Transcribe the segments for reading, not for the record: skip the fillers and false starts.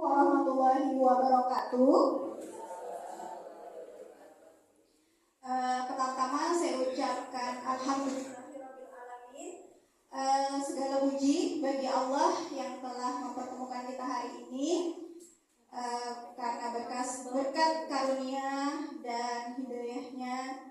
warahmatullahi wabarakatuh. Pertama-tama saya ucapkan alhamdulillahirrahmanirrahim. Segala puji bagi Allah yang telah mempertemukan kita hari ini, karena berkat karunia dan hidayahnya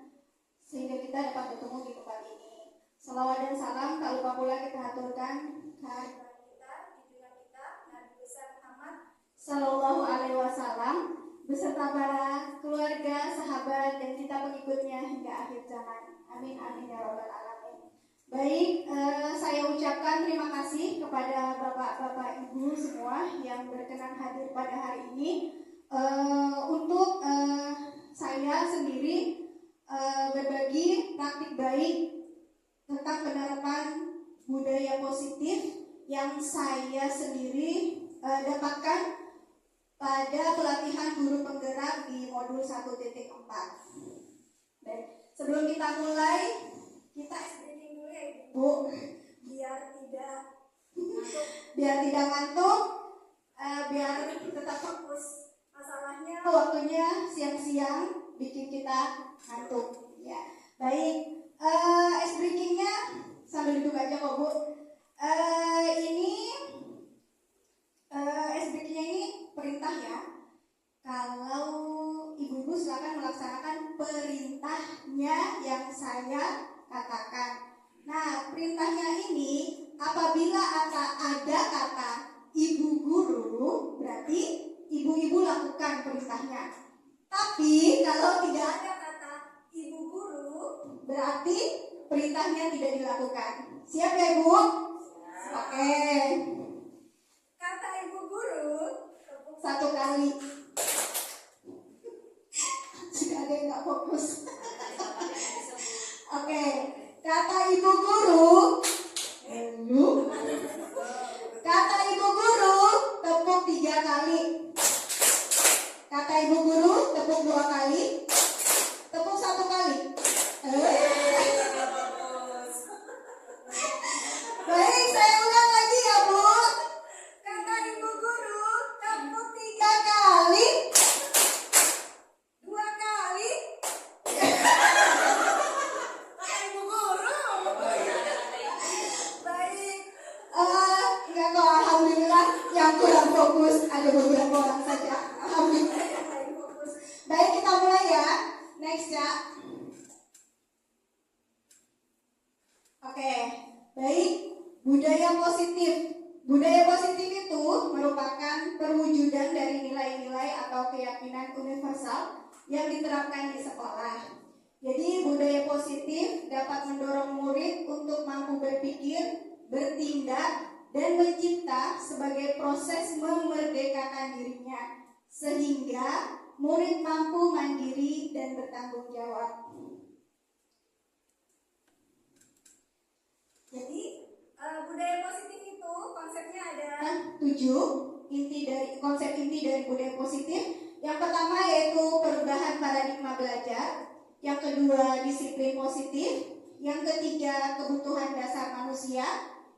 sehingga kita dapat bertemu di tempat ini. Salawat dan salam tak lupa pula kita haturkan kehadiran kita, junjungan kita Nabi besar Muhammad Sallallahu Alaihi Wasallam beserta para keluarga, sahabat dan kita pengikutnya hingga akhir zaman. Amin amin ya rabbal alamin. Baik, saya ucapkan terima kasih kepada bapak-bapak ibu semua yang berkenan hadir pada hari ini. Untuk saya sendiri berbagi praktik baik tentang penerapan budaya positif yang saya sendiri dapatkan pada pelatihan guru penggerak di modul 1.4. Baik, sebelum kita mulai, kita explaining dulu ya Ibu, biar tidak ngantuk, biar tetap fokus. Masalahnya waktunya siang-siang bikin kita ngantuk. Ya, baik. Ice breakingnya sambil duduk aja kok Bu. Ice breakingnya ini perintah ya. Kalau ibu-ibu silakan melaksanakan perintahnya yang saya katakan. Nah, perintahnya ini apabila ada kata ibu guru, berarti ibu-ibu lakukan perintahnya. Tapi kalau tidak ada kata ibu guru, berarti perintahnya tidak dilakukan. Siap ya Ibu? Oke. Kata ibu guru satu kali. Sudah ada yang nggak fokus. Oke. Kata ibu guru. Kata ibu guru tepuk 3 kali. Kata ibu guru tepuk 2 kali. Tepuk 1 kali. Baik, saya ulang lagi ya Bu. Kata ibu guru tepuk 3 kali. 2 kali. Kata ibu guru. Baik. Enggak kok, alhamdulillah yang kurang fokus ada beberapa orang saja. Alhamdulillah yang lain fokus. Baik, kita mulai ya. Next ya. Oke, baik. Budaya positif. Budaya positif itu merupakan perwujudan dari nilai-nilai atau keyakinan universal yang diterapkan di sekolah. Jadi budaya positif dapat mendorong murid untuk mampu berpikir, bertindak, dan mencipta sebagai proses memerdekakan dirinya, sehingga murid mampu mandiri dan bertanggung jawab. Jadi budaya positif itu konsepnya ada 7 konsep inti dari budaya positif. Yang pertama yaitu perubahan paradigma belajar, yang kedua disiplin positif, yang ketiga kebutuhan dasar manusia,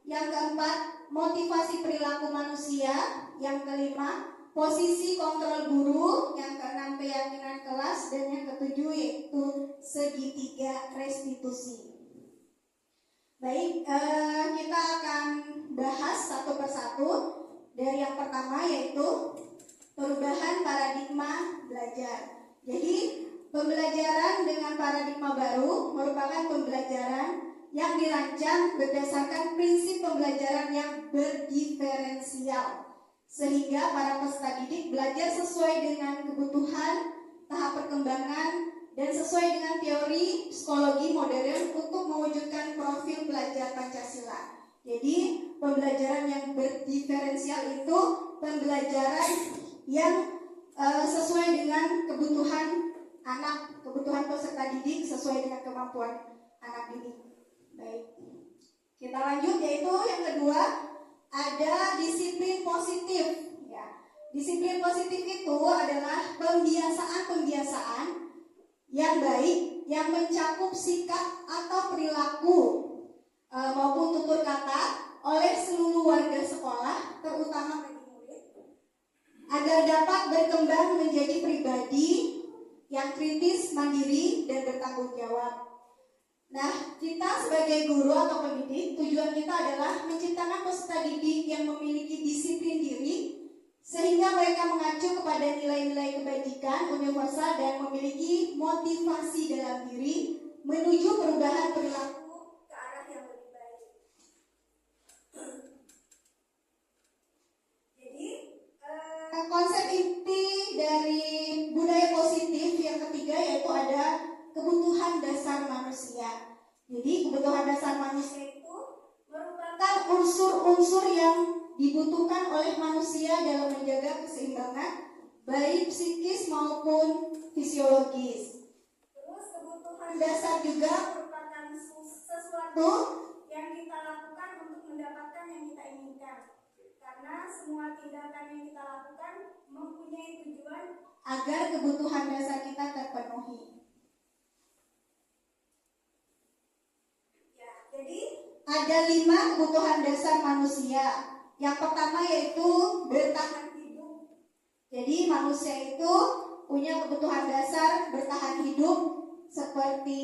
yang keempat motivasi perilaku manusia, yang kelima posisi kontrol guru, yang keenam keyakinan kelas, dan yang ketujuh yaitu segitiga restitusi. Baik, kita akan bahas satu persatu. Dari yang pertama yaitu perubahan paradigma belajar. Jadi pembelajaran dengan paradigma baru merupakan pembelajaran yang dirancang berdasarkan prinsip pembelajaran yang berdiferensial, sehingga para peserta didik belajar sesuai dengan kebutuhan, tahap perkembangan, dan sesuai dengan teori psikologi modern untuk mewujudkan profil pelajar Pancasila. Jadi pembelajaran yang berdiferensial itu pembelajaran yang sesuai dengan kebutuhan anak, kebutuhan peserta didik sesuai dengan kemampuan anak didik. Baik, kita lanjut, yaitu yang kedua ada disiplin positif. Ya, disiplin positif itu adalah pembiasaan yang baik yang mencakup sikap atau perilaku maupun tutur kata oleh seluruh warga sekolah, terutama bagi murid, agar dapat berkembang menjadi pribadi yang kritis, mandiri, dan bertanggung jawab. Nah, kita sebagai guru atau pendidik, tujuan kita adalah menciptakan peserta didik yang memiliki disiplin diri, sehingga mereka mengacu kepada nilai-nilai kebajikan universal dan memiliki motivasi dalam diri menuju perubahan perilaku ke arah yang lebih baik. Jadi, konsep inti dari budaya positif yang ketiga yaitu ada kebutuhan dasar manusia. Jadi kebutuhan dasar manusia itu merupakan unsur-unsur yang dibutuhkan oleh manusia dalam menjaga keseimbangan baik psikis maupun fisiologis. Terus kebutuhan dasar juga merupakan sesuatu yang kita lakukan untuk mendapatkan yang kita inginkan. Karena semua tindakan yang kita lakukan mempunyai tujuan agar kebutuhan dasar kita terpenuhi. Jadi ada 5 kebutuhan dasar manusia. Yang pertama yaitu bertahan hidup. Jadi manusia itu punya kebutuhan dasar bertahan hidup seperti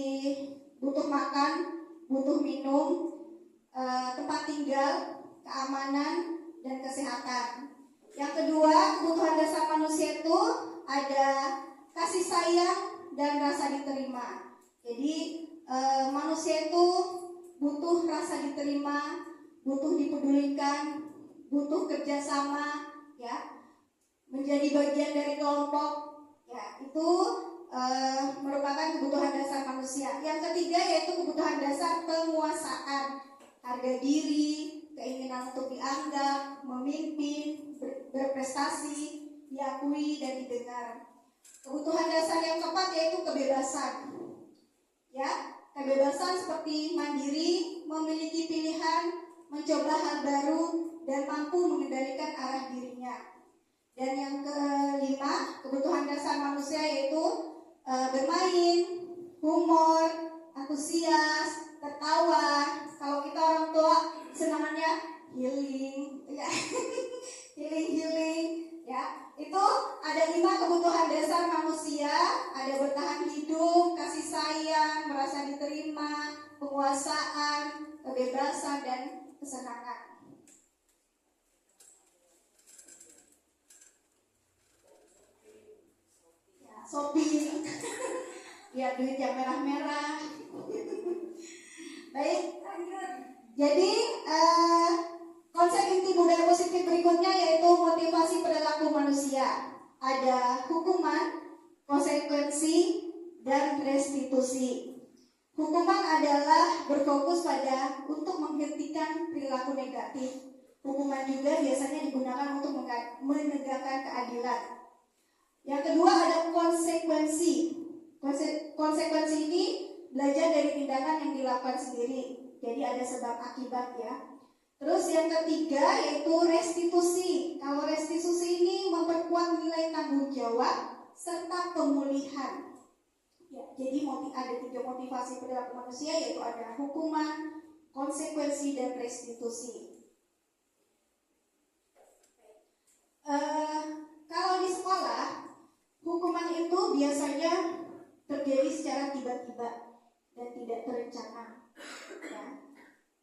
butuh makan, butuh minum, tempat tinggal, keamanan, dan kesehatan. Yang kedua, kebutuhan dasar manusia itu ada kasih sayang dan rasa diterima. Jadi manusia itu butuh rasa diterima, butuh dipedulikan, butuh kerjasama, ya, menjadi bagian dari kelompok, ya, itu merupakan kebutuhan dasar manusia. Yang ketiga yaitu kebutuhan dasar penguasaan, harga diri, keinginan untuk dianggap, memimpin, berprestasi, diakui dan didengar. Kebutuhan dasar yang keempat yaitu kebebasan, ya. Kebebasan seperti mandiri, memiliki pilihan, mencoba hal baru, dan mampu mengendalikan arah dirinya. Dan yang kelima, kebutuhan dasar manusia yaitu bermain, humor, antusias, tertawa. Kalau kita orang tua senangannya healing, ya. healing, ya. Itu ada 5 kebutuhan dasar manusia, ada bertahan hidup, kasih sayang, merasa diterima, penguasaan, kebebasan, dan kesenangan. Ya, shopping, lihat duit yang merah-merah. Baik, lanjut. Jadi konsep inti budaya positif berikutnya yaitu motivasi perilaku manusia. Ada hukuman, konsekuensi, dan restitusi. Hukuman adalah berfokus pada untuk menghentikan perilaku negatif. Hukuman juga biasanya digunakan untuk menegakkan keadilan. Yang kedua ada konsekuensi. Konsekuensi ini belajar dari tindakan yang dilakukan sendiri. Jadi ada sebab akibat, ya. Terus yang ketiga yaitu restitusi. Kalau restitusi ini memperkuat nilai tanggung jawab serta pemulihan. Ya, jadi ada 3 motivasi perilaku manusia yaitu ada hukuman, konsekuensi, dan restitusi. Kalau di sekolah, hukuman itu biasanya terjadi secara tiba-tiba dan tidak terencana. Ya.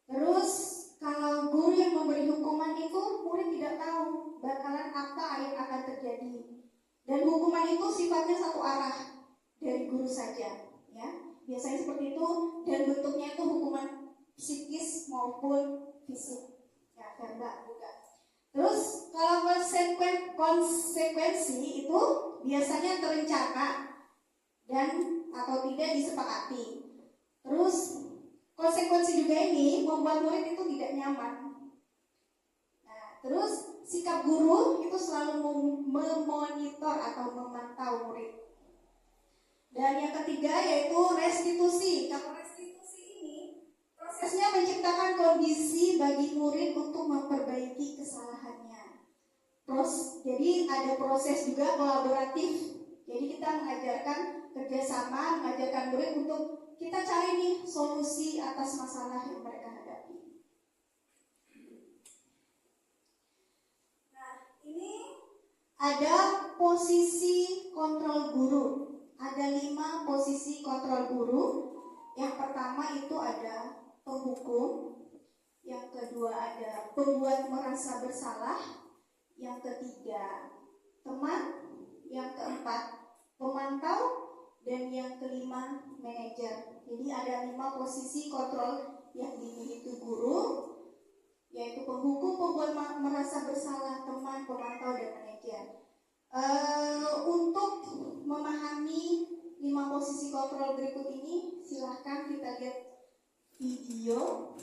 Terus kalau guru yang memberi hukuman itu murid tidak tahu bakalan apa yang akan terjadi. Dan hukuman itu sifatnya satu arah dari guru saja, ya. Biasanya seperti itu dan bentuknya itu hukuman psikis maupun fisik, ya, verbal juga. Terus kalau konsekuensi itu biasanya terencana dan atau tidak disepakati. Terus konsekuensi juga ini membuat murid itu tidak nyaman. Nah, terus sikap guru itu selalu memonitor atau memantau murid. Dan yang ketiga yaitu restitusi. Kalau restitusi ini prosesnya menciptakan kondisi bagi murid untuk memperbaiki kesalahannya. Jadi ada proses juga kolaboratif. Jadi kita mengajarkan kerjasama, mengajarkan murid untuk kita cari nih solusi atas masalah yang mereka hadapi. Nah, ini ada posisi kontrol guru. Ada 5 posisi kontrol guru. Yang pertama itu ada penghukum, yang kedua ada pembuat merasa bersalah, yang ketiga teman, yang keempat pemantau, dan yang kelima manajer. Jadi ada 5 posisi kontrol yang dimiliki guru, yaitu penghukum, pembuat merasa bersalah, teman, pemantau, dan manajer. Untuk memahami 5 posisi kontrol berikut ini, silahkan kita lihat video.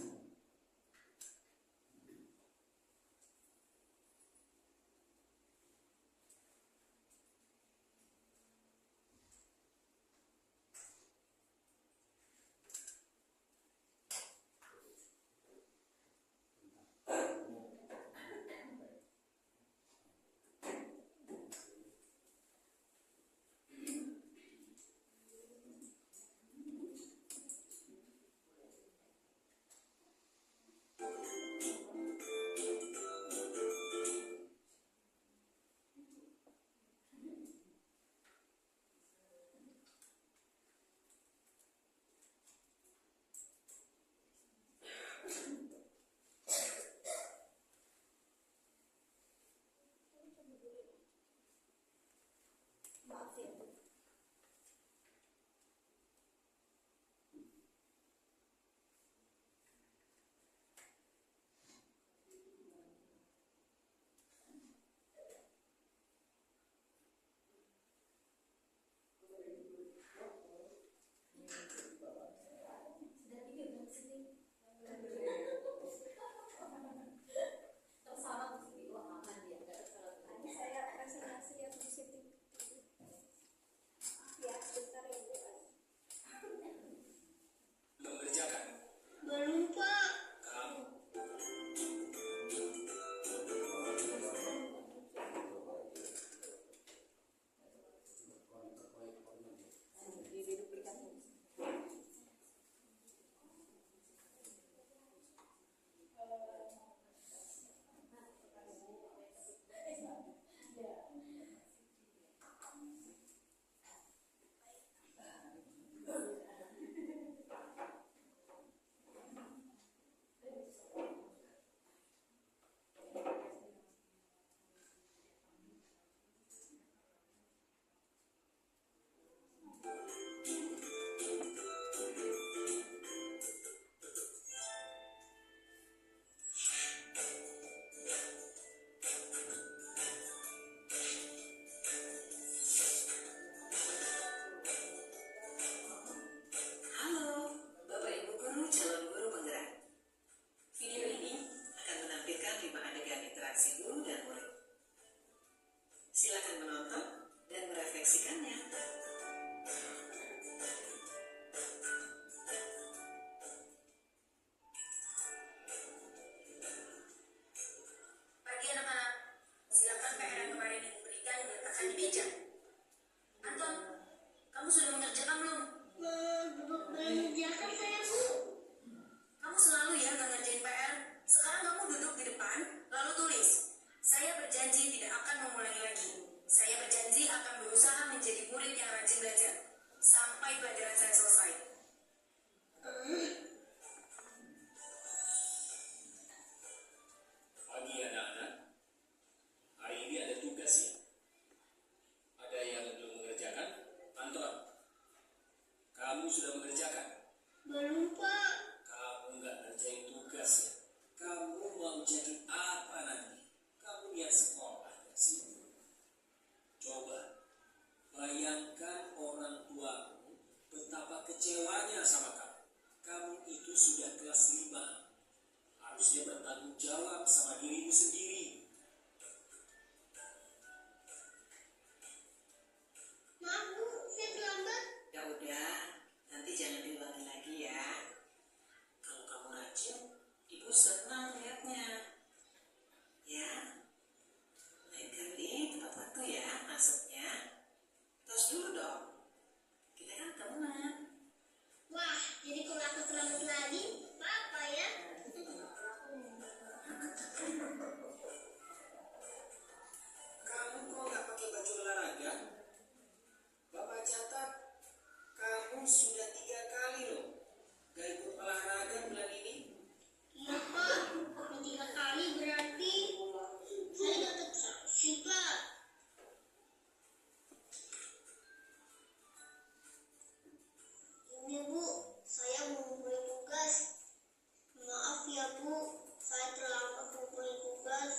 Bu, saya terlambat ngumpulin tugas.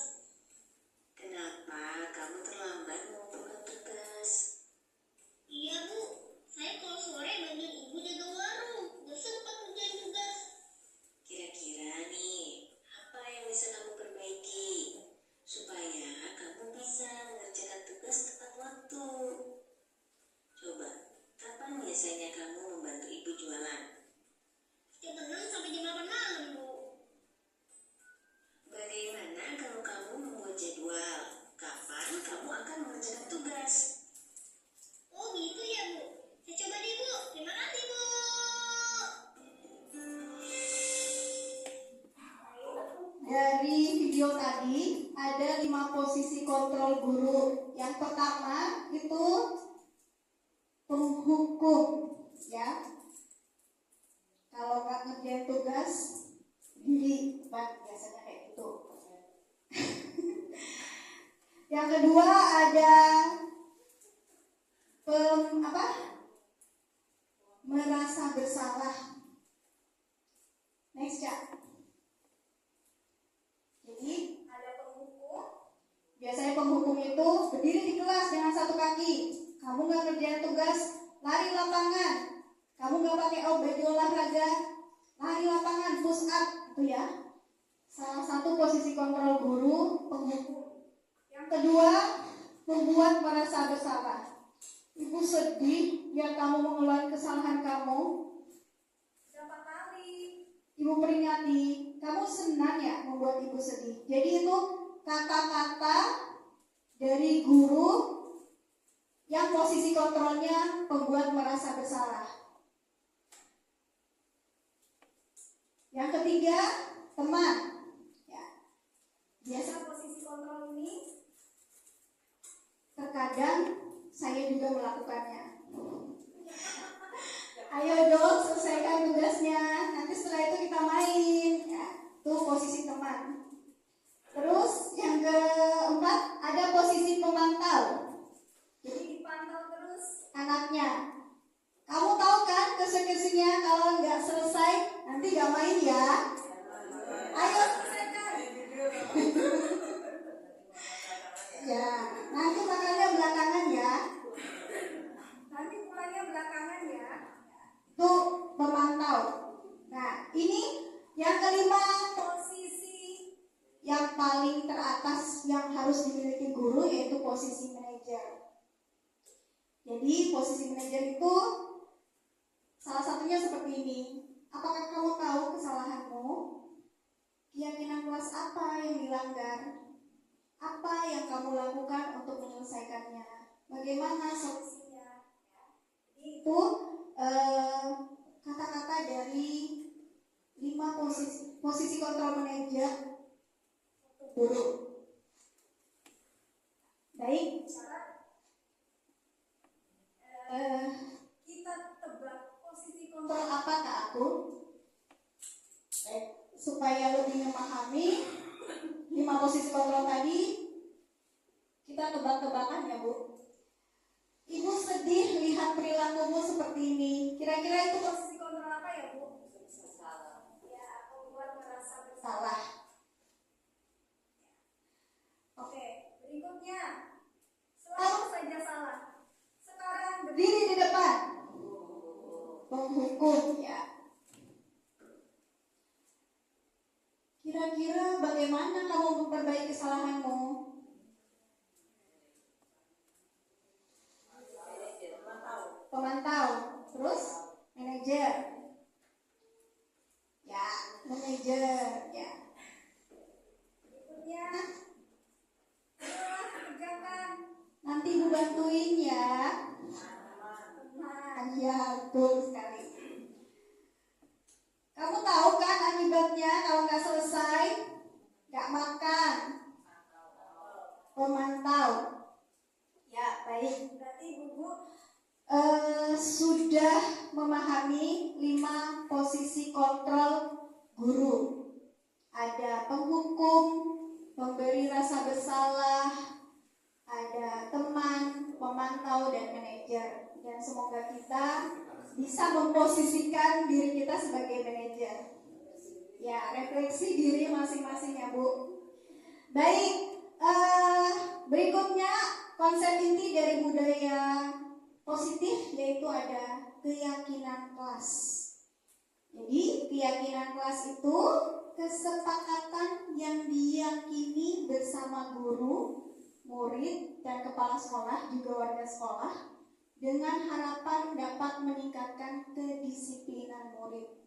Kenapa kamu terlambat ngumpulin tugas? Iya Bu, saya kalau sore bantuin ibu jaga warung, gak sempat ngerjain tugas. Kira-kira nih, apa yang bisa kamu perbaiki supaya kamu bisa mengerjakan tugas tepat waktu? Coba, kapan biasanya kamu membantu ibu jualan? Jam 6 sampai jam 8 malam, Bu. Bagaimana kalau kamu membuat jadwal? Kapan kamu akan mengerjakan tugas? Oh gitu ya, Bu. Saya coba deh, Bu. Terima kasih, Bu. Dari video tadi ada 5 posisi kontrol guru. Yang pertama itu penghukum, ya. Kalau nggak ngerjain tugas, diri, biasanya kayak gitu. Yang kedua ada merasa bersalah. Next, Cak. Jadi ada penghukum. Biasanya penghukum itu berdiri di kelas dengan satu kaki. Kamu nggak kerjain tugas, lari lapangan. Kamu nggak pakai baju olahraga, lari lapangan, push up, itu ya. Salah satu posisi kontrol guru, penghukum. Yang kedua, membuat merasa bersalah. Ibu sedih lihat kamu mengulangi kesalahan kamu. Berapa kali ibu peringati, kamu senang ya membuat ibu sedih. Jadi itu kata-kata dari guru yang posisi kontrolnya membuat merasa bersalah. Yang ketiga, teman. Ya. Biasa posisi kontrol ini terkadang saya juga melakukannya. Ayo dong, selesaikan tugasnya. Nanti setelah itu kita main. Ya, itu posisi teman. Terus yang keempat ada posisi pemantau. Jadi dipantau terus anaknya. Kamu tahu kan konsekuensinya kalau nggak selesai nanti nggak main ya. Ayo selesaikan. Ya, nanti makannya belakangan ya. Nanti pulangnya belakangan ya. Itu memantau. Nah, ini yang kelima posisi yang paling teratas yang harus dimiliki guru, yaitu posisi manajer. Jadi posisi manajer itu salah satunya seperti ini. Apakah kamu tahu kesalahanmu? Keyakinan kelas apa yang dilanggar? Apa yang kamu lakukan untuk menyelesaikannya? Bagaimana solusinya? Itu kata-kata dari 5 posisi kontrol manajer guru. Baik, kita tebak posisi kontrol apa Kak aku? Baik, supaya lebih memahami 5 posisi kontrol tadi, kita tebak-tebakan ya Bu. Ibu sedih lihat perilakumu seperti ini. Kira-kira itu posisi kontrol apa ya Bu? Bersalah. Ya, membuat merasa bersalah. Oke, berikutnya selalu saja salah. Sekarang berdiri di depan, menghukum ya. Kira-kira bagaimana kamu memperbaiki kesalahanmu? Pemantau, terus manajer. Ya, manajer ya. Berikutnya kerjakan. Nanti ibu bantuin ya. Iya, betul sekali. Kamu tahu kan akibatnya kalau nggak selesai, nggak makan. Pemantau. Ya, baik. Berarti ibu sudah memahami 5 posisi kontrol guru. Ada penghukum, memberi rasa bersalah, ada teman, pemantau, dan manajer. Dan semoga kita bisa memposisikan diri kita sebagai manajer. Ya, refleksi diri masing-masing ya Bu. Baik, berikutnya konsep inti dari budaya positif yaitu ada keyakinan kelas. Jadi keyakinan kelas itu kesepakatan yang diyakini bersama guru, murid, dan kepala sekolah juga warga sekolah dengan harapan dapat meningkatkan kedisiplinan murid.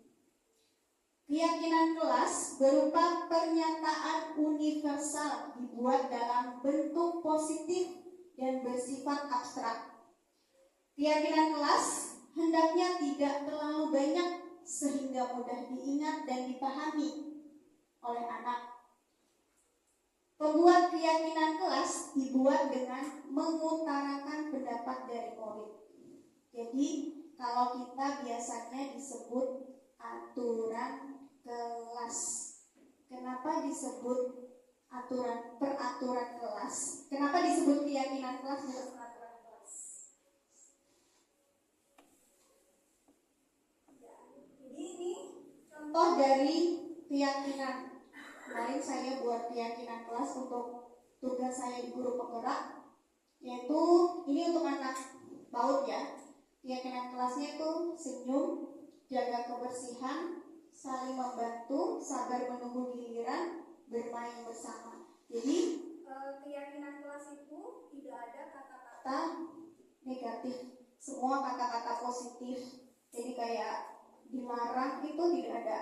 Keyakinan kelas berupa pernyataan universal dibuat dalam bentuk positif dan bersifat abstrak. Keyakinan kelas hendaknya tidak terlalu banyak sehingga mudah diingat dan dipahami oleh anak. Pembuat keyakinan kelas dibuat dengan mengutarakan pendapat dari murid. Jadi kalau kita biasanya disebut aturan kelas. Kenapa disebut peraturan kelas? Kenapa disebut keyakinan kelas bukan peraturan kelas? Ya, jadi ini contoh dari keyakinan. Kemarin saya buat keyakinan kelas untuk tugas saya di guru penggerak, yaitu ini untuk anak PAUD ya. Keyakinan kelasnya itu senyum, jaga kebersihan, saling membantu, sabar menunggu giliran, bermain bersama. Jadi keyakinan kelas itu tidak ada kata-kata negatif, semua kata-kata positif. Jadi kayak dilarang itu tidak ada,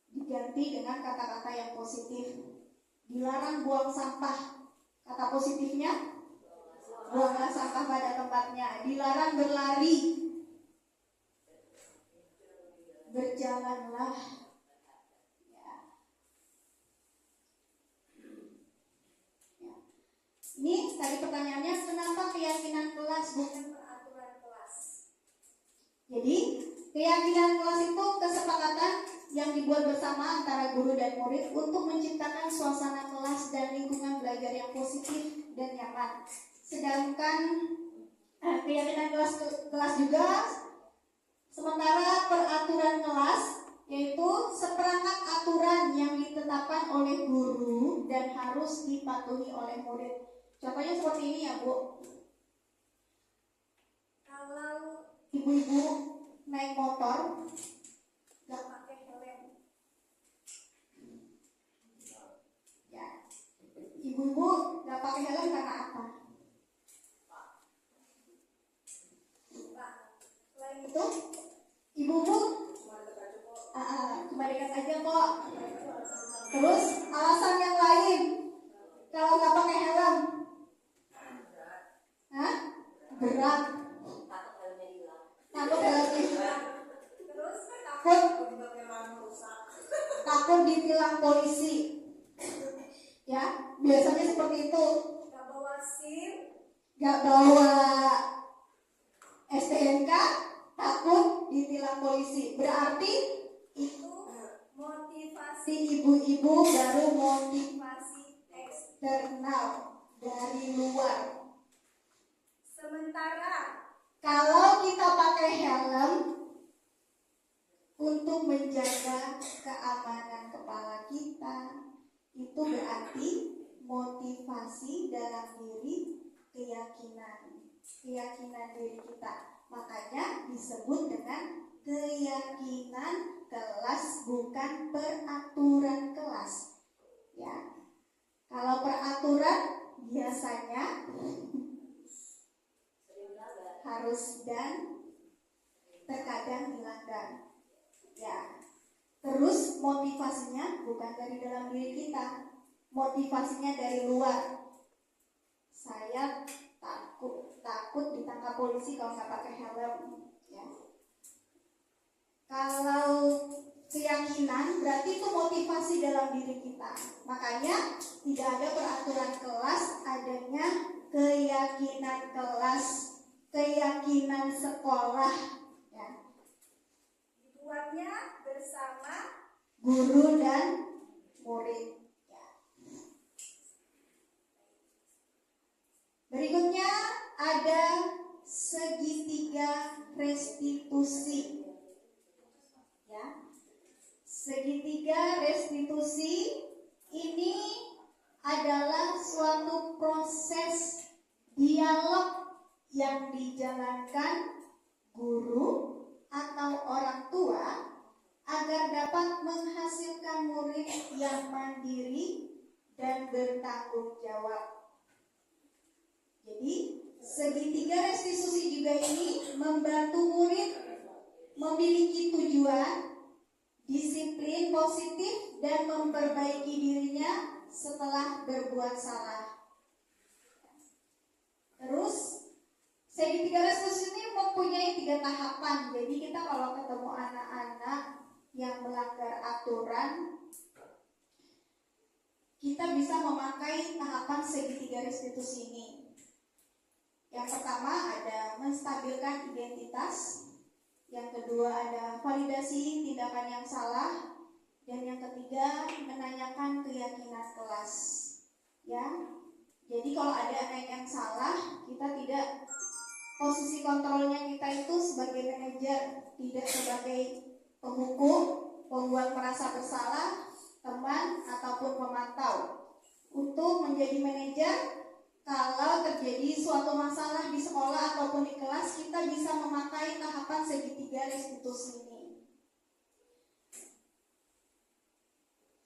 diganti dengan kata-kata yang positif. Dilarang buang sampah, kata positifnya buanglah sampah pada tempatnya. Dilarang berlari, berjalanlah. Ya. Ya. Ini tadi pertanyaannya, kenapa keyakinan kelas bukan peraturan kelas? Jadi keyakinan kelas itu kesepakatan yang dibuat bersama antara guru dan murid untuk menciptakan suasana kelas dan lingkungan belajar yang positif dan nyaman. Sedangkan keyakinan kelas juga sementara peraturan kelas yaitu seperangkat aturan yang ditetapkan oleh guru dan harus dipatuhi oleh murid. Contohnya seperti ini ya Bu. Kalau ibu-ibu naik motor gak pakai helm, ya, ibu-ibu gak pakai helm karena apa? Selain itu, ibu-ibu cuma dekat aja kok. Terus alasan yang lain kalau gak pakai helm, berat. Takut helmnya hilang. Terus takut ditilang polisi. Ya, biasanya seperti itu. Gak bawa SIM, gak bawa STNK, takut ditilang polisi. Berarti itu motivasi ibu-ibu baru motivasi eksternal dari luar. Sementara kalau kita pakai helm untuk menjaga keamanan kepala kita, itu berarti motivasi dalam diri, keyakinan diri kita. Makanya disebut dengan keyakinan kelas, bukan peraturan kelas. Ya, kalau peraturan biasanya harus dan terkadang dilanggar. Ya. Terus motivasinya bukan dari dalam diri kita, motivasinya dari luar. Saya takut ditangkap polisi kalau nggak pakai helm. Ya. Kalau keyakinan berarti itu motivasi dalam diri kita. Makanya tidak ada peraturan kelas, adanya keyakinan kelas, keyakinan sekolah. Ya. Dibuatnya bersama guru dan murid. Ya. Berikutnya ada segitiga restitusi. Ya. Segitiga restitusi ini adalah suatu proses dialog yang dijalankan guru atau orang tua agar dapat menghasilkan murid yang mandiri dan bertanggung jawab. Jadi, segitiga restitusi juga ini membantu murid memiliki tujuan, disiplin positif, dan memperbaiki dirinya setelah berbuat salah. Terus, segitiga restitusi ini mempunyai 3 tahapan. Jadi kita kalau ketemu anak-anak yang melanggar aturan, kita bisa memakai tahapan segitiga restitusi ini. Yang pertama ada menstabilkan identitas, yang kedua ada validasi tindakan yang salah, dan yang ketiga menanyakan keyakinan kelas. Ya, jadi kalau ada anak yang salah, kita tidak, posisi kontrolnya kita itu sebagai manajer, tidak sebagai penghukum, pembuat merasa bersalah, teman ataupun pemantau. Untuk menjadi manajer, kalau terjadi suatu masalah di sekolah ataupun di kelas, kita bisa memakai tahapan segitiga restitusi ini.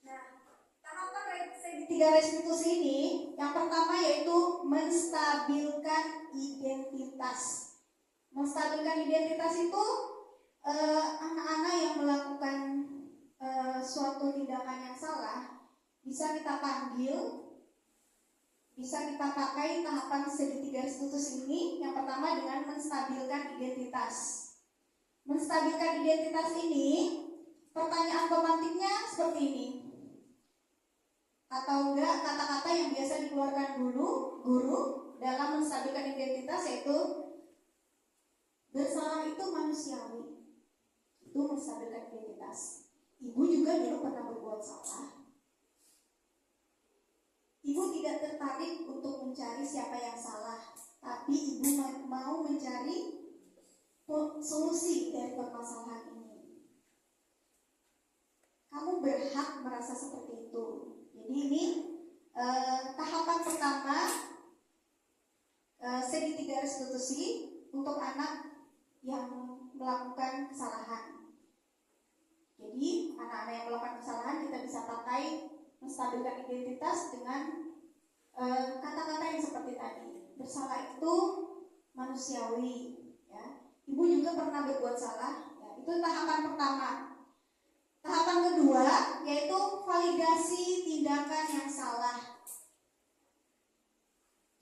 Nah, tahapan segitiga restitusi ini, yang pertama yaitu menstabilkan identitas. Menstabilkan identitas itu anak-anak yang melakukan suatu tindakan yang salah bisa kita panggil, bisa kita pakai tahapan segitiga restitusi ini. Yang pertama dengan menstabilkan identitas. Menstabilkan identitas ini, pertanyaan pemantiknya seperti ini. Atau enggak kata-kata yang biasa dikeluarkan guru dalam menstabilkan identitas, yaitu bersalah itu manusiawi. Itu menstabilkan identitas. Ibu juga dulu pernah berbuat salah. Ibu tidak tertarik untuk mencari siapa yang salah, tapi ibu mau mencari solusi dari permasalahan ini. Kamu berhak merasa seperti itu. Jadi ini tahapan pertama segitiga restitusi untuk anak yang melakukan kesalahan. Jadi anak-anak yang melakukan kesalahan kita bisa pakai menstabilkan identitas dengan kata-kata yang seperti tadi. Bersalah itu manusiawi, ya. Ibu juga pernah berbuat salah, ya. Itu tahapan pertama. Tahapan kedua yaitu validasi tindakan yang salah.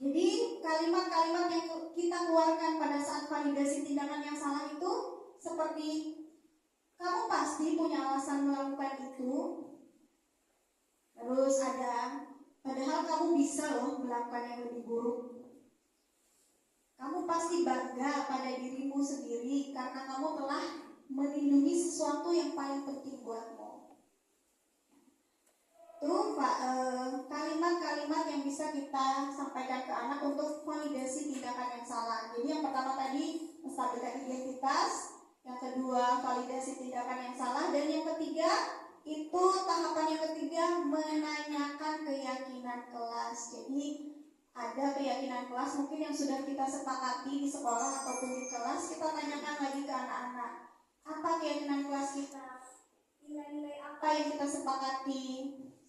Jadi kalimat-kalimat yang kita keluarkan pada saat validasi tindakan yang salah itu seperti, kamu pasti punya alasan melakukan itu. Terus ada, padahal kamu bisa loh melakukan yang lebih buruk. Kamu pasti bangga pada dirimu sendiri karena kamu telah melindungi sesuatu yang paling penting buatmu. Itu kalimat-kalimat yang bisa kita sampaikan ke anak untuk validasi tindakan yang salah. Jadi yang pertama tadi menstabilkan identitas, yang kedua validasi tindakan yang salah, dan yang ketiga itu tahapan yang ketiga menanyakan keyakinan kelas. Jadi ada keyakinan kelas mungkin yang sudah kita sepakati di sekolah ataupun di kelas, kita tanyakan lagi ke anak-anak, apa keyakinan kelas kita, nilai-nilai apa yang kita sepakati,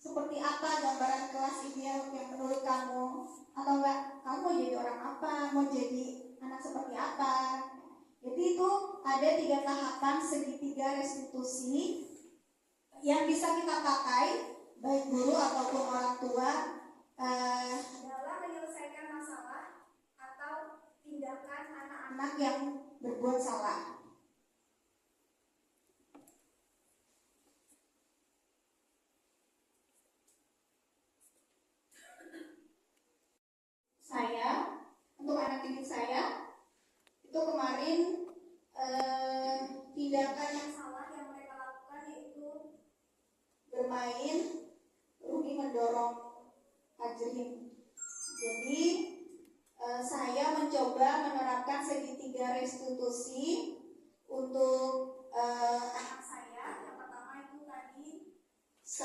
seperti apa gambaran kelas ideal yang menurut kamu, atau enggak kamu mau jadi orang apa, mau jadi anak seperti apa. Jadi itu ada 3 tahapan segitiga restitusi yang bisa kita pakai baik guru ataupun orang tua dalam menyelesaikan masalah atau tindakan anak-anak yang berbuat salah. Saya, untuk anak didik saya, itu kemarin tindakan yang salah yang mereka lakukan yaitu bermain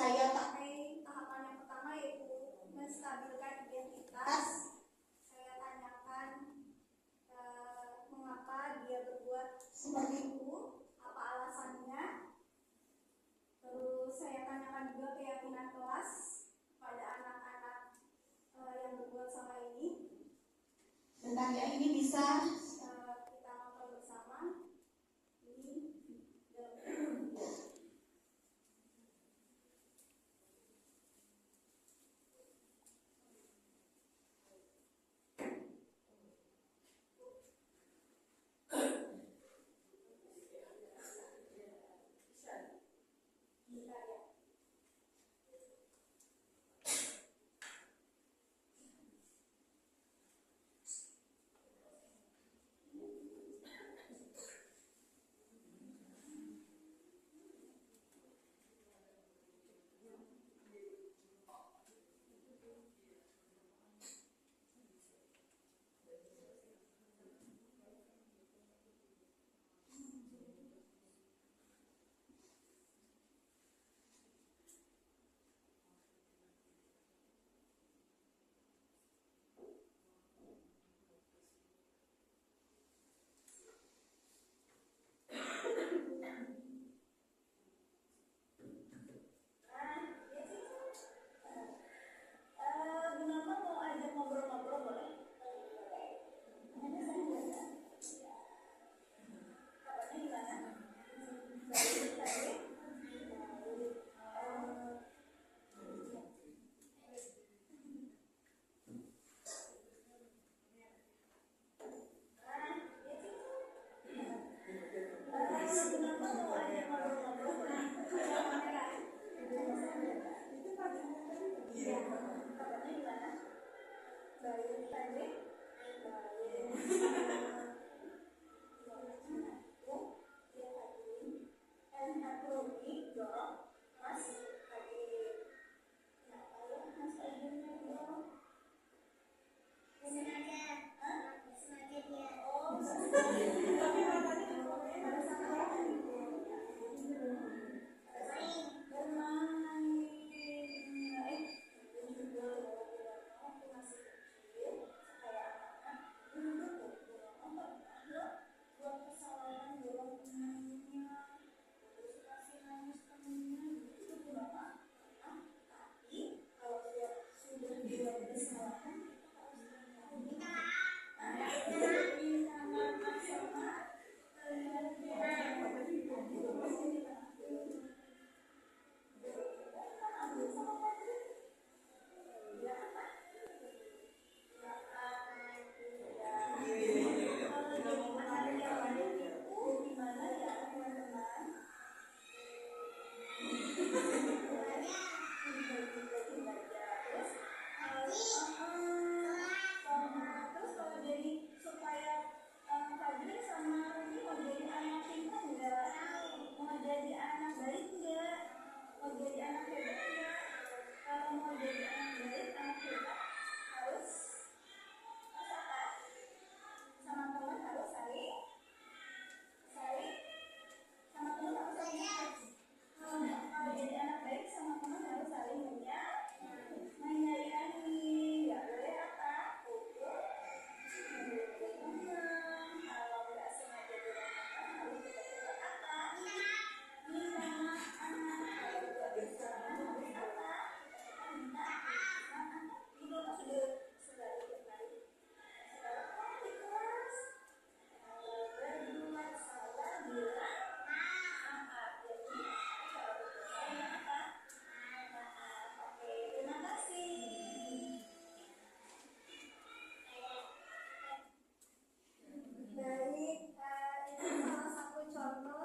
saya pakai tahapan yang pertama yaitu menstabilkan identitas. Saya tanyakan mengapa dia berbuat seperti itu, apa alasannya. Terus saya tanyakan juga keyakinan kelas pada anak-anak yang berbuat salah ini. Dan tanya ini bisa kita nonton bersama. Ini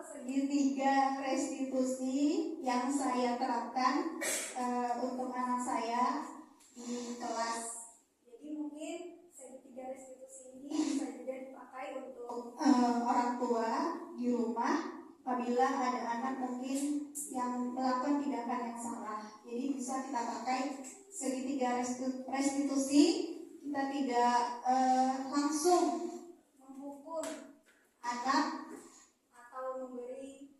segitiga restitusi yang saya terapkan untuk anak saya di kelas. Jadi mungkin segitiga restitusi ini bisa juga dipakai untuk orang tua di rumah apabila ada anak mungkin yang melakukan tindakan yang salah. Jadi bisa kita pakai segitiga restitusi. Kita tidak langsung menghukum anak atau memberi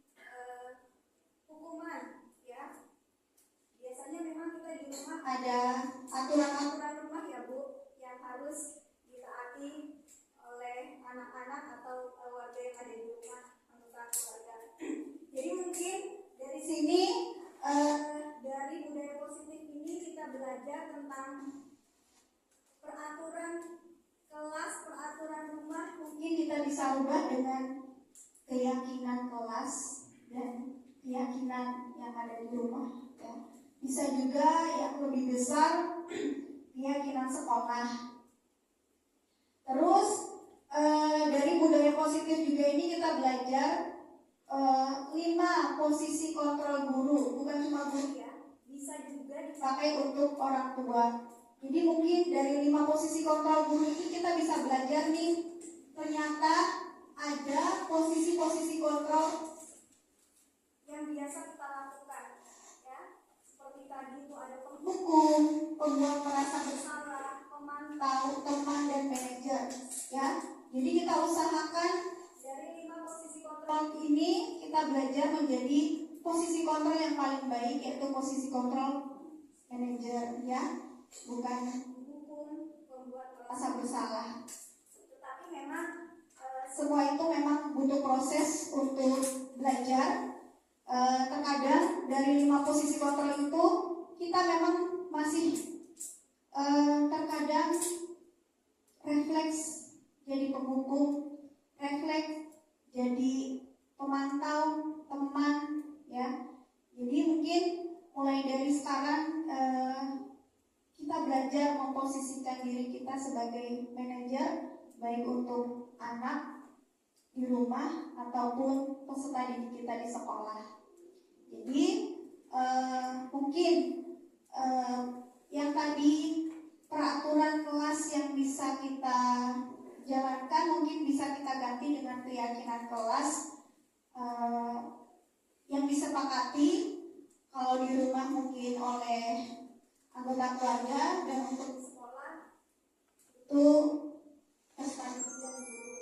hukuman, ya. rumah ada aturan-aturan rumah ya Bu, yang harus ditaati oleh anak-anak atau warga yang ada di rumah, anggota keluarga. Jadi mungkin dari sini dari budaya positif ini kita belajar tentang peraturan kelas, peraturan rumah. Mungkin kita bisa ubah dengan keyakinan kelas dan keyakinan yang ada di rumah ya. Bisa juga yang lebih besar keyakinan sekolah. Terus dari budaya positif juga ini kita belajar 5 posisi kontrol guru, bukan cuma guru ya, bisa juga dipakai untuk orang tua. Jadi mungkin dari 5 posisi kontrol guru ini kita bisa belajar nih, ternyata ada posisi-posisi kontrol yang biasa kita lakukan ya. Seperti tadi itu ada penghukum, pembuat merasa bersalah, pemantau, teman dan manajer ya. Jadi kita usahakan dari 5 posisi kontrol ini kita belajar menjadi posisi kontrol yang paling baik, yaitu posisi kontrol manajer ya, bukan hukum, pembuat merasa bersalah. Tetapi memang semua itu memang butuh proses untuk belajar. Terkadang dari 5 posisi kontrol itu kita memang masih terkadang refleks jadi penghukum, refleks jadi pemantau, teman ya. Jadi mungkin mulai dari sekarang kita belajar memposisikan diri kita sebagai manajer, baik untuk anak di rumah ataupun peserta didik kita di sekolah. Jadi mungkin yang tadi peraturan kelas yang bisa kita jalankan mungkin bisa kita ganti dengan keyakinan kelas yang disepakati kalau di rumah mungkin oleh anggota keluarga, dan untuk sekolah itu persetujuan guru.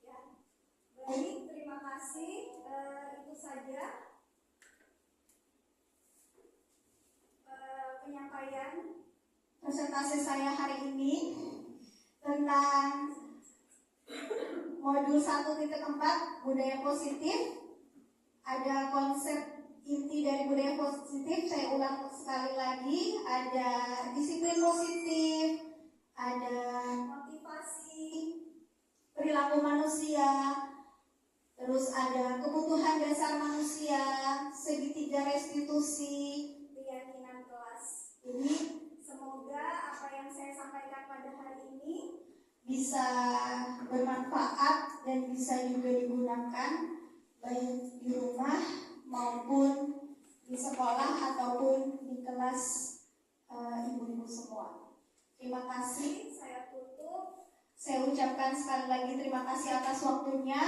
Ya, baik, terima kasih. Itu saja penyampaian presentasi saya hari ini tentang modul 1.4 budaya positif. Ada konsep inti dari budaya positif, saya ulang sekali lagi, ada disiplin positif, ada motivasi, perilaku manusia, terus ada kebutuhan dasar manusia, segitiga restitusi, keyakinan kelas. Jadi semoga apa yang saya sampaikan pada hari ini bisa bermanfaat dan bisa juga digunakan baik di rumah maupun di sekolah ataupun di kelas ibu-ibu semua. Terima kasih, saya tutup. Saya ucapkan sekali lagi terima kasih atas waktunya.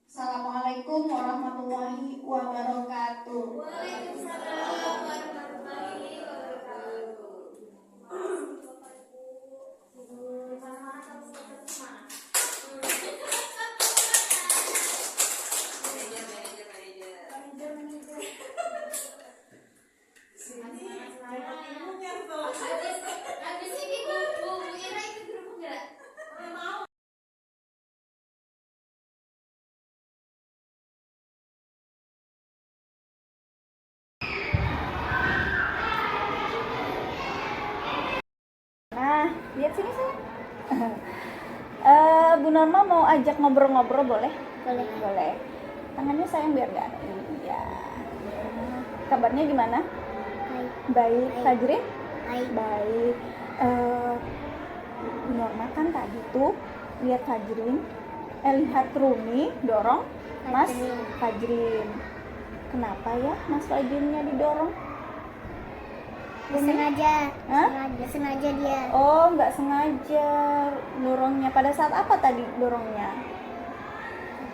Assalamualaikum warahmatullahi wabarakatuh. Waalaikumsalam warahmatullahi wabarakatuh. Bapak Ibu, mana-mana kamu mana? Habis ini Bu Ira ikut grup enggak? Mau. Nah, lihat sini sayang. Bu Norma mau ajak ngobrol-ngobrol boleh? Boleh. Tangannya sayang biar nggak. Iya. Kabarnya gimana? Baik. Fajrin? Baik. Bu Norma kan tadi tuh lihat Fajrin, lihat Rumi dorong Mas Fajrin. Kenapa ya Mas Fajrinnya didorong? Sengaja. Hah? Sengaja dia. Oh, nggak sengaja dorongnya. Pada saat apa tadi dorongnya?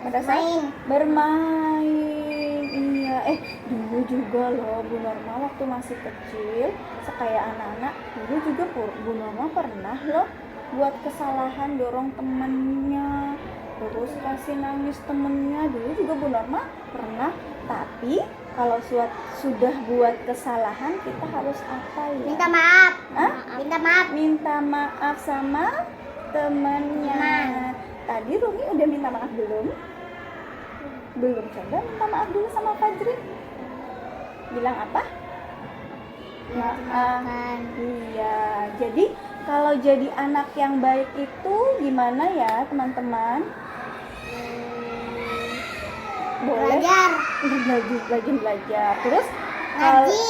Pada saat bermain. Iya. Dulu juga loh Bu Norma waktu masih kecil, sekaya anak-anak, dulu juga Bu Norma pernah loh buat kesalahan dorong temennya, terus kasih nangis temennya. Dulu juga Bu Norma pernah, tapi kalau sudah buat kesalahan kita harus apa ya? Minta maaf. Hah? Minta maaf. Minta maaf sama temennya. Tadi Rumi udah minta maaf belum? Belum. Coba minta maaf dulu sama Fajrin. Bilang apa? Maaf. Iya. Jadi kalau jadi anak yang baik itu gimana ya teman-teman? Boleh belajar. Terus Ngaji.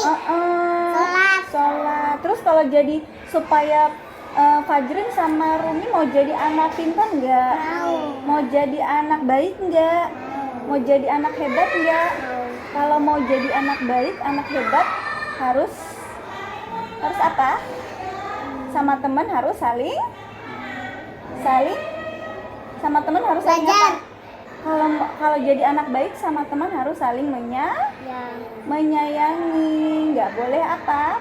Sholat. Terus kalau jadi supaya Fajrin sama Rumi mau jadi anak pintar nggak? Mau jadi anak baik nggak? Mau jadi anak hebat nggak? Kalau mau jadi anak baik, anak hebat harus apa? Sama teman harus saling sama teman harus saling apa? Kalau jadi anak baik sama teman harus saling menyayangi. Nggak boleh apa?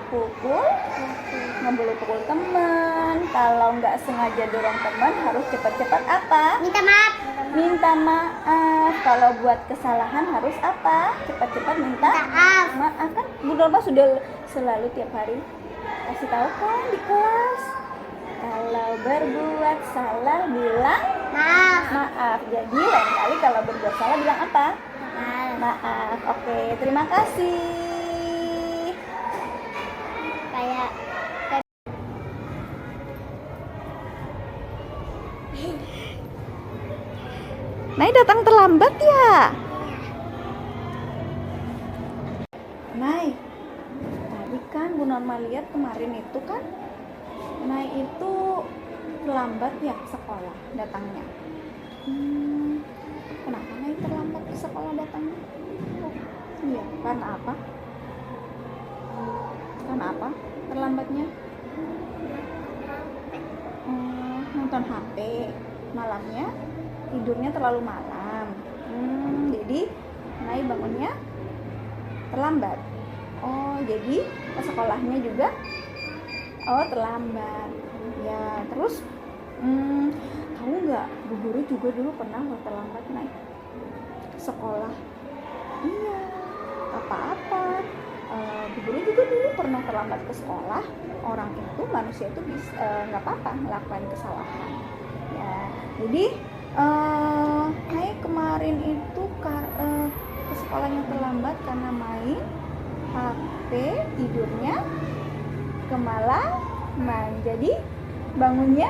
Nggak boleh pukul teman. Kalau nggak sengaja dorong teman harus cepat-cepat apa? Minta maaf. Kalau buat kesalahan harus apa? Cepat-cepat minta maaf. Kan Bu Norma sudah selalu tiap hari kasih tahu kan di kelas. Kalau berbuat salah bilang maaf. Jadi lain kali kalau berbuat salah bilang apa? Maaf. Oke, terima kasih. Kayak Nay datang terlambat ya? Nay, tadi kan Bu Norma lihat kemarin itu kan Nay itu terlambat ya ke sekolah datangnya. Kenapa Nay terlambat ke sekolah datangnya? Iya, karena apa? Terlambatnya? Nonton HP malamnya, tidurnya terlalu malam. Jadi Nay bangunnya terlambat. Oh, jadi ke sekolahnya juga terlambat. Ya, terus tahu nggak, Bu Guru juga dulu pernah terlambat naik ke sekolah. Iya, apa-apa. Bu Guru juga dulu pernah terlambat ke sekolah. Orang itu, manusia itu bisa nggak apa-apa melakukan kesalahan. Ya, jadi naik kemarin itu ke sekolahnya terlambat karena main HP, tidurnya kemalaman. Jadi bangunnya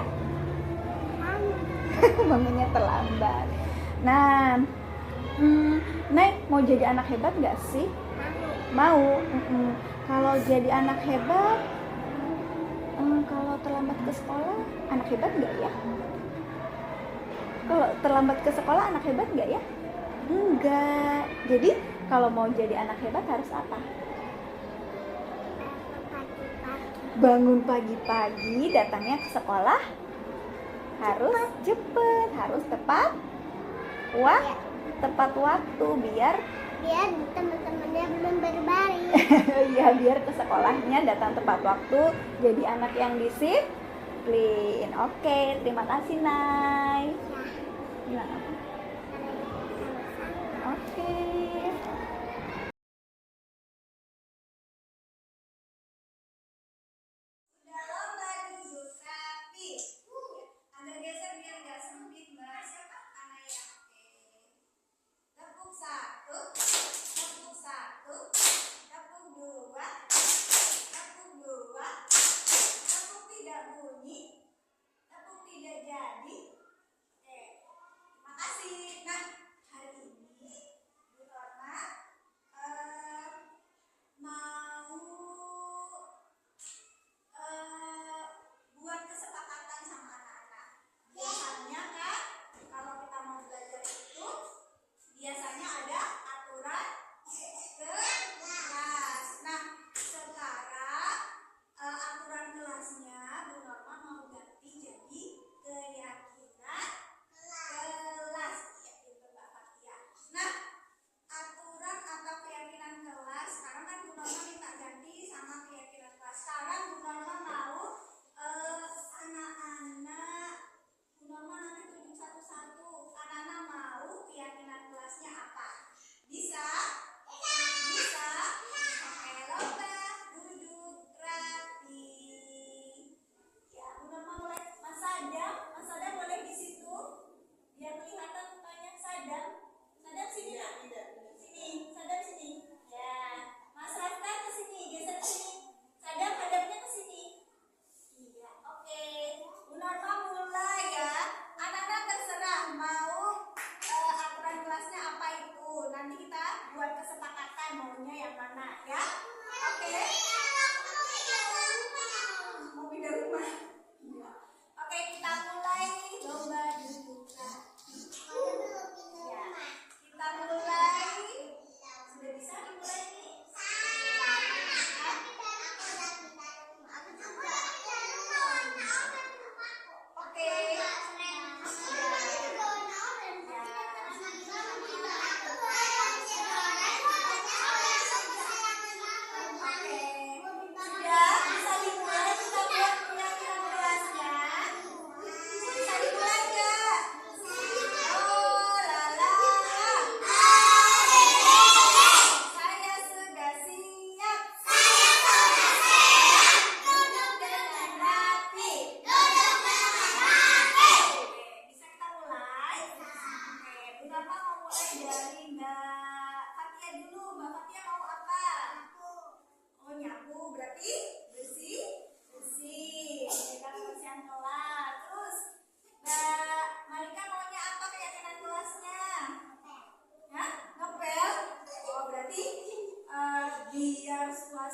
terlambat. Nah, Nay mau jadi anak hebat nggak sih? Mau. Kalau jadi anak hebat, kalau terlambat ke sekolah, anak hebat nggak ya? Kalau terlambat ke sekolah, anak hebat nggak ya? Enggak. Jadi kalau mau jadi anak hebat harus apa? Bangun pagi-pagi, datangnya ke sekolah harus cepet, harus tepat waktu biar teman-temannya belum berbaring. ya, biar ke sekolahnya datang tepat waktu, jadi anak yang disiplin. Oke, terima kasih Nay. Bilang apa? Oke. Agak geser biar nggak sempit, Mbak. Siapa anak ya? Oke. Tepuk satu, tepuk dua, tepuk tidak bunyi, tepuk tidak jadi. Oke, terima kasih.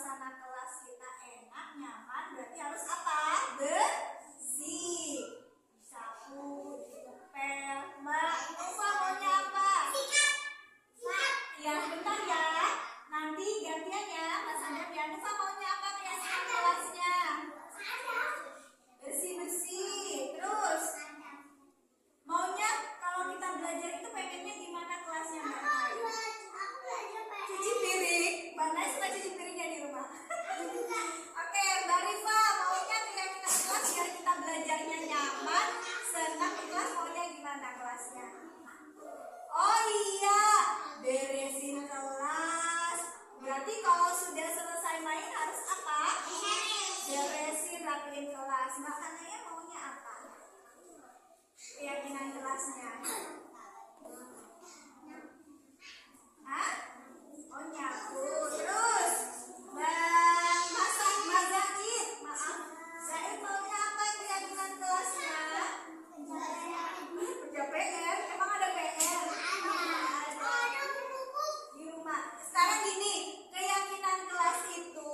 suasana kelas kita enak, nyaman, berarti harus apa? Bersih. Disapu, digepel. Mbak Nova maunya apa? Ya, bentar ya. Nanti gantian ya, Mas Adam ya. Nova maunya apa keyakinan kelasnya? Bersih-bersih. Terus maunya kalau kita belajar itu pengennya gimana kelasnya Mbak Nova? Cuci piring. Mbak Nova suka cuci piringnya di rumah. Oke, Mbak Rifa maunya keyakinan kelas biar kita belajarnya nyaman, senang di kelas. Maunya gimana kelasnya? Oh iya, beresin kelas. Berarti kalau sudah selesai main harus apa? Beresin, rapiin kelas. Mbak Kanaya maunya apa? Keyakinan kelasnya? Hah? Oh nyapu. Terus Mbak Masak, Mbak Zaid. Maaf, Zaid maunya apa keyakinan kelasnya? Kerja PR. Emang ada PR? Ada. Di rumah. Sekarang gini, keyakinan kelas itu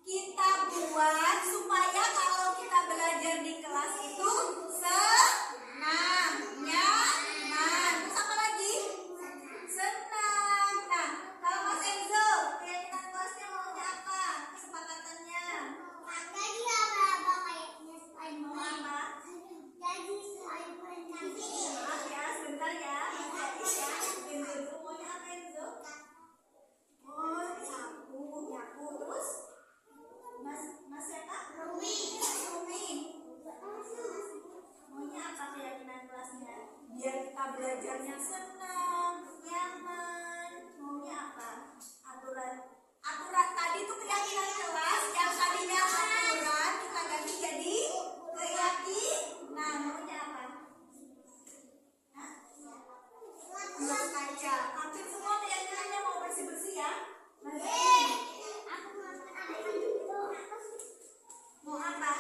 kita buat supaya kalau kita belajar di kelas itu senang, nyaman. Terus apa lagi? Senang. Nah, kalau Mas Enzo, keyakinan kelasnya maunya apa? Kesepakatannya. Mau apa? Maaf ya, sebentar ya. Enzo dulu maunya apa Enzo? Oh, sapu, nyapu. Terus? Mas siapa? Rumi. Maunya apa keyakinan kelasnya? Biar kita belajarnya senang, nyaman. Maunya apa? Aturan tadi tuh keyakinan kelas, yang tadinya aturan kita ganti jadi keyakinan. Maunya apa? Hah? Buang kaca. Hampir semua keyakinannya mau bersih-bersih ya. Mau apa?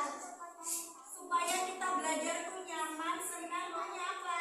Supaya kita belajar tuh nyaman, senang. Maunya apa?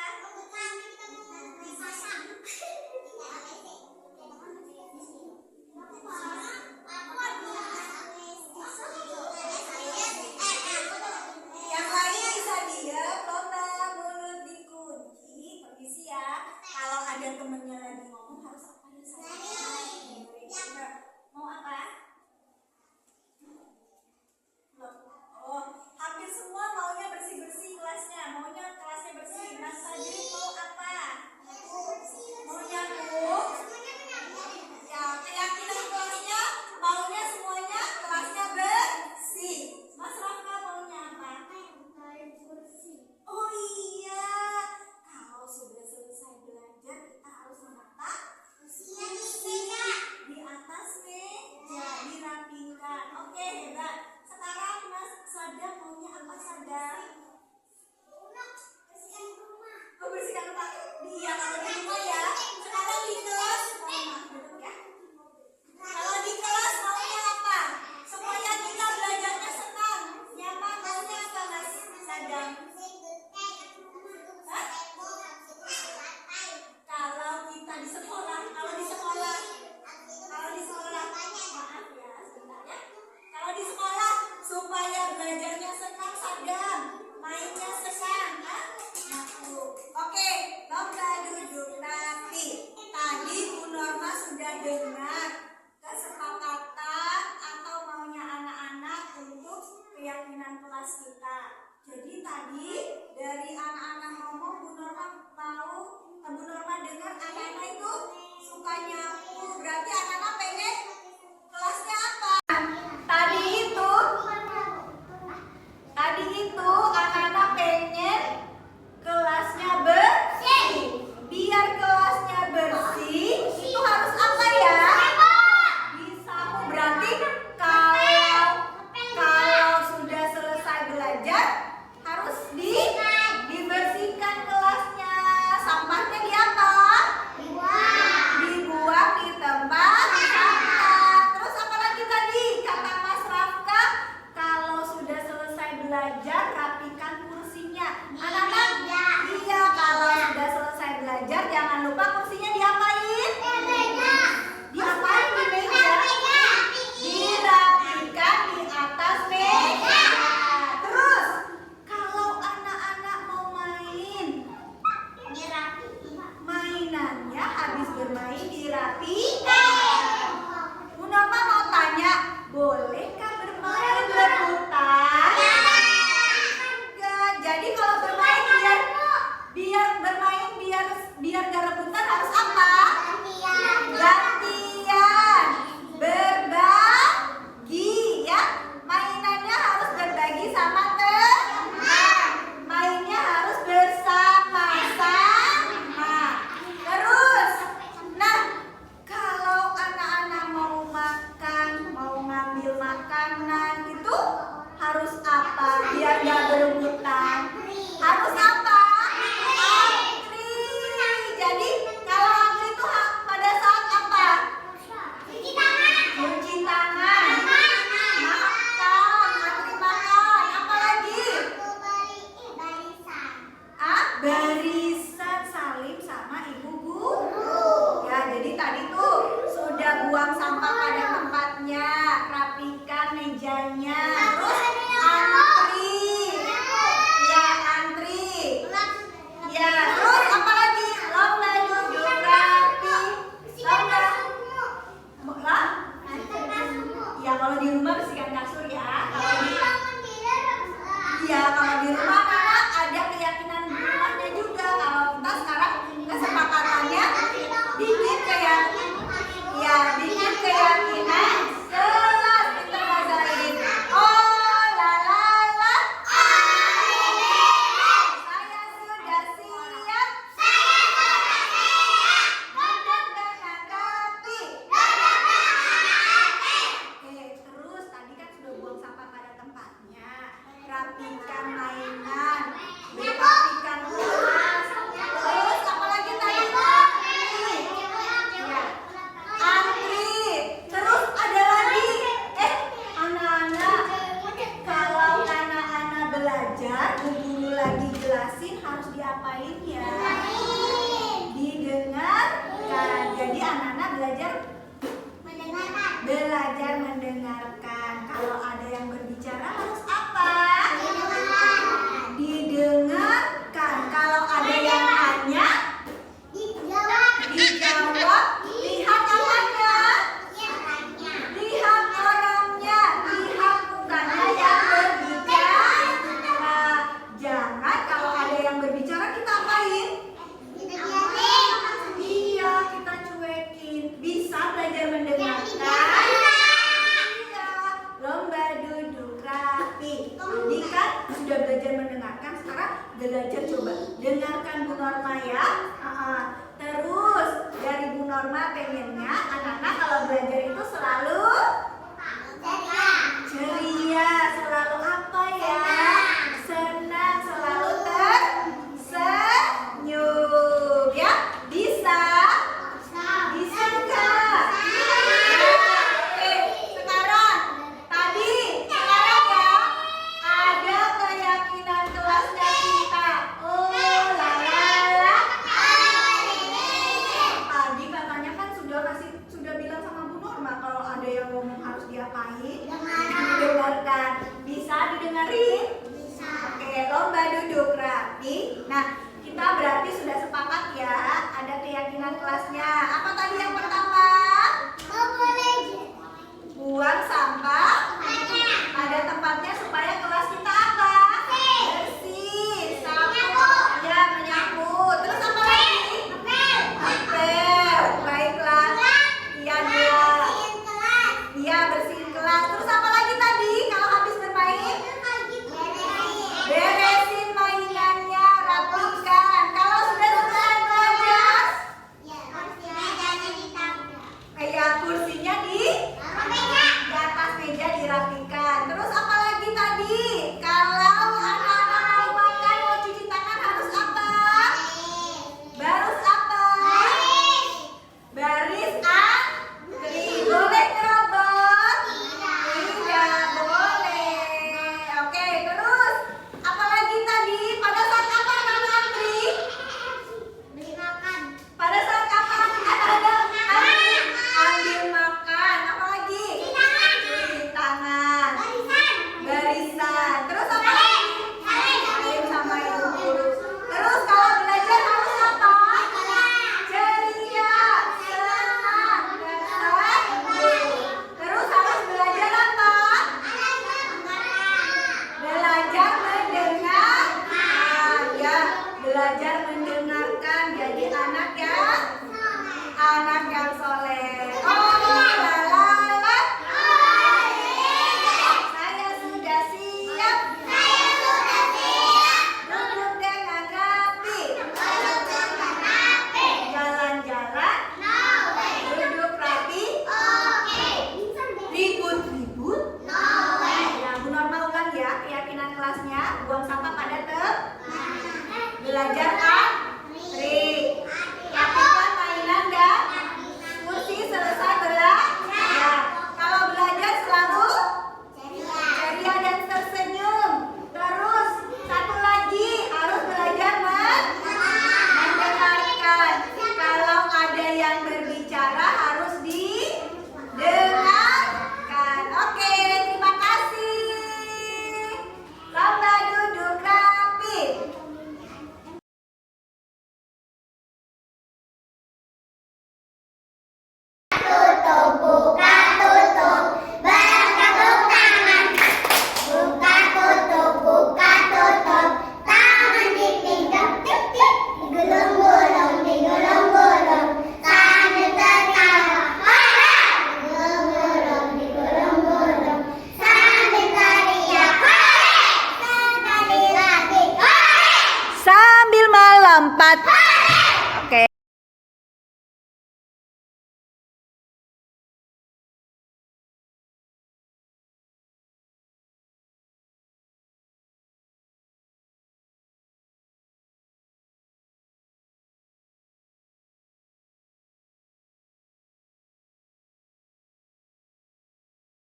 ambil makanan itu harus apa biar nggak berebutan? Harus apa? Antri. Jadi kalau antri itu pada saat apa? Cuci tangan. Makan, antri makan. Apa lagi? Barisan salim sama ibu guru. Ya, jadi tadi tuh sudah buang sampah pada tempatnya, rapikan mejanya, terus antri. Ya, antri. Ya, terus apa lagi? Lomba duduk rapi. Lomba. Lah? Ya, kalau di rumah bersihkan kasur ya. Kalau di rumah karena ada keyakinan di rumahnya juga. Kalau kita sekarang kesepakatannya bikin keyakinan kelas kita bacain. Oh la la la. Saya sudah siap. Duduk dengan rapi. Oke, terus tadi kan sudah buang sampah pada tempatnya. Rapikan mainan, rapikan kelas. Terus apa lagi tadi? Ya, antri. Terus ada lagi. Anak-anak, kalau anak-anak belajar, bu guru lagi jelasin harus diapain ya? Didengarkan. Jadi anak-anak belajar mendengarkan. Kalau ada yang berbicara harus apa? Didengarkan. Kalau ada yang tanya, dijawab. Lihat apanya? Lihat orangnya. Lihat mukanya yang berbicara. Jangan kalau ada yang berbicara kita apain? Iya, kita cuekin. Bisa belajar mendengarkan. Lomba duduk rapi. Tadi kan sudah belajar mendengarkan, sekarang belajar coba dengarkan Bu Norma ya. Terus dari Bu Norma pengennya anak-anak kalau belajar itu selalu ceria, selalu apa ya? Senang, selalu tersenyum ya. Bisa? Bisa enggak? Oke, sekarang ya ada keyakinan kelasnya kita. Oh la la la. Tadi katanya kan sudah bilang sama Bu Norma kalau ada yang ngomong harus diapain? Didengarkan. Bisa didengarin? Bisa. Oke, lomba duduk rapi. Nah, kita berarti sudah sepakat ya ada keyakinan kelasnya. Apa tadi yang pertama? Buang sampah pada tempatnya supaya kelas kita apa? Bersih, sapu, ya menyapu. Terus apa lagi? Apel. Baiklah. Iya, bersihin